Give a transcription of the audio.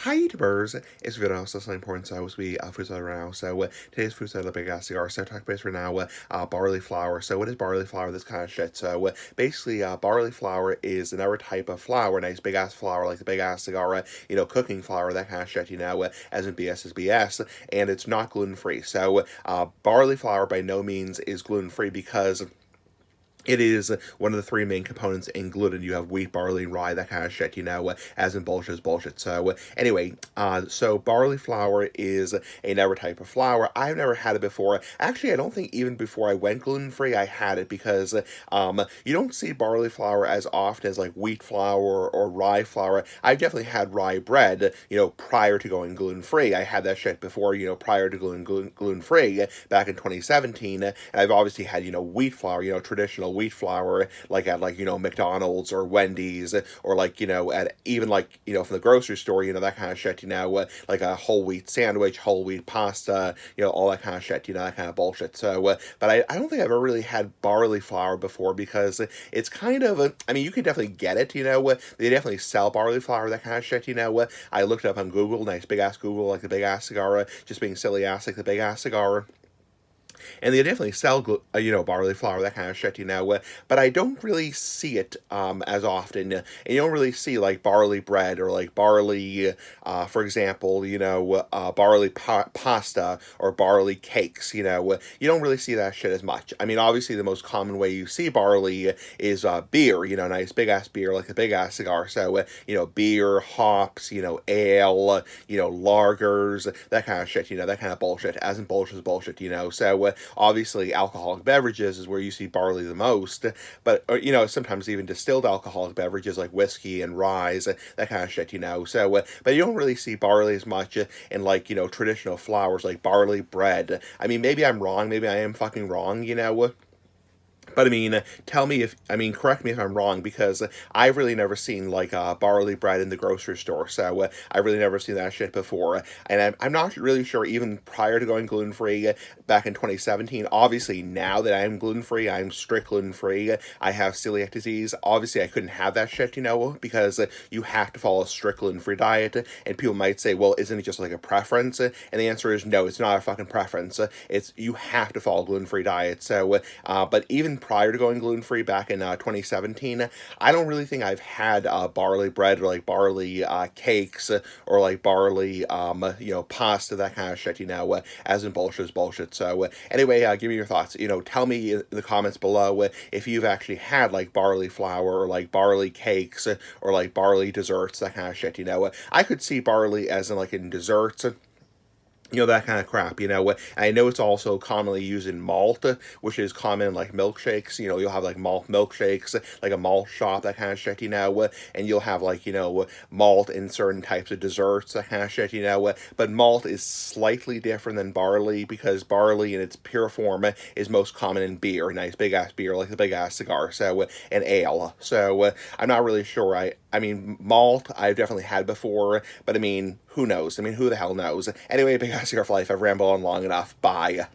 Hi YouTubers, it's video also something important so we food right now. Today's food side of the big ass cigar. So talk base for now barley flour. So what is barley flour? This kind of shit. Basically barley flour is another type of flour, nice big ass flour like the big ass cigar, cooking flour, that kind of shit, as in BS is BS, and it's not gluten free. Barley flour by no means is gluten free because it is one of the three main components in gluten. You have wheat, barley, rye, that kind of shit, as in bullshit is bullshit. So barley flour is another type of flour. I've never had it before. Actually, I don't think even before I went gluten free, I had it because you don't see barley flour as often as like wheat flour or rye flour. I've definitely had rye bread, prior to going gluten free. I had that shit before, prior to going gluten free back in 2017. And I've obviously had, wheat flour, traditional wheat flour, like at McDonald's or Wendy's, or at even from the grocery store, that kind of shit, like a whole wheat sandwich, whole wheat pasta, all that kind of shit, that kind of bullshit. But I don't think I've ever really had barley flour before because it's kind of I mean, you can definitely get it, they definitely sell barley flour, that kind of shit, I looked it up on Google, nice big ass Google, like the big ass cigar, just being silly ass like the big ass cigar, and they definitely sell barley flour, that kind of shit, but I don't really see it as often, and you don't really see like barley bread or like barley for example, barley pasta or barley cakes, you don't really see that shit as much. I mean, obviously the most common way you see barley is beer, nice big ass beer like a big ass cigar. Beer, hops, ale, lagers, that kind of shit, that kind of bullshit, as in bullshit is bullshit, obviously alcoholic beverages is where you see barley the most, but sometimes even distilled alcoholic beverages like whiskey and rye, that kind of shit, but you don't really see barley as much in traditional flours like barley bread. I mean, maybe I'm wrong, maybe I am fucking wrong, but I mean, correct me if I'm wrong, because I've really never seen like barley bread in the grocery store. I've really never seen that shit before, and I'm not really sure even prior to going gluten free back in 2017. Obviously, now that I'm gluten free, I'm strict gluten free. I have celiac disease. Obviously, I couldn't have that shit, because you have to follow a strict gluten free diet. And people might say, well, isn't it just like a preference? And the answer is no, it's not a fucking preference. It's you have to follow gluten free diet. But even prior to going gluten free back in 2017, I don't really think I've had barley bread or like barley cakes or like barley pasta, that kind of shit, as in bullshit is bullshit. Anyway, give me your thoughts. Tell me in the comments below if you've actually had like barley flour or like barley cakes or like barley desserts, that kind of shit. I could see barley as in like in desserts, that kind of crap, And I know it's also commonly used in malt, which is common in like milkshakes. You'll have like malt milkshakes, like a malt shop, that kind of shit, And you'll have like, malt in certain types of desserts, that kind of shit, But malt is slightly different than barley because barley in its pure form is most common in beer, nice big ass beer, like the big ass cigar, and ale. I'm not really sure. I mean, malt I've definitely had before, but I mean, who knows? I mean, who the hell knows? Anyway, big ass cigar for life. I've rambled on long enough. Bye.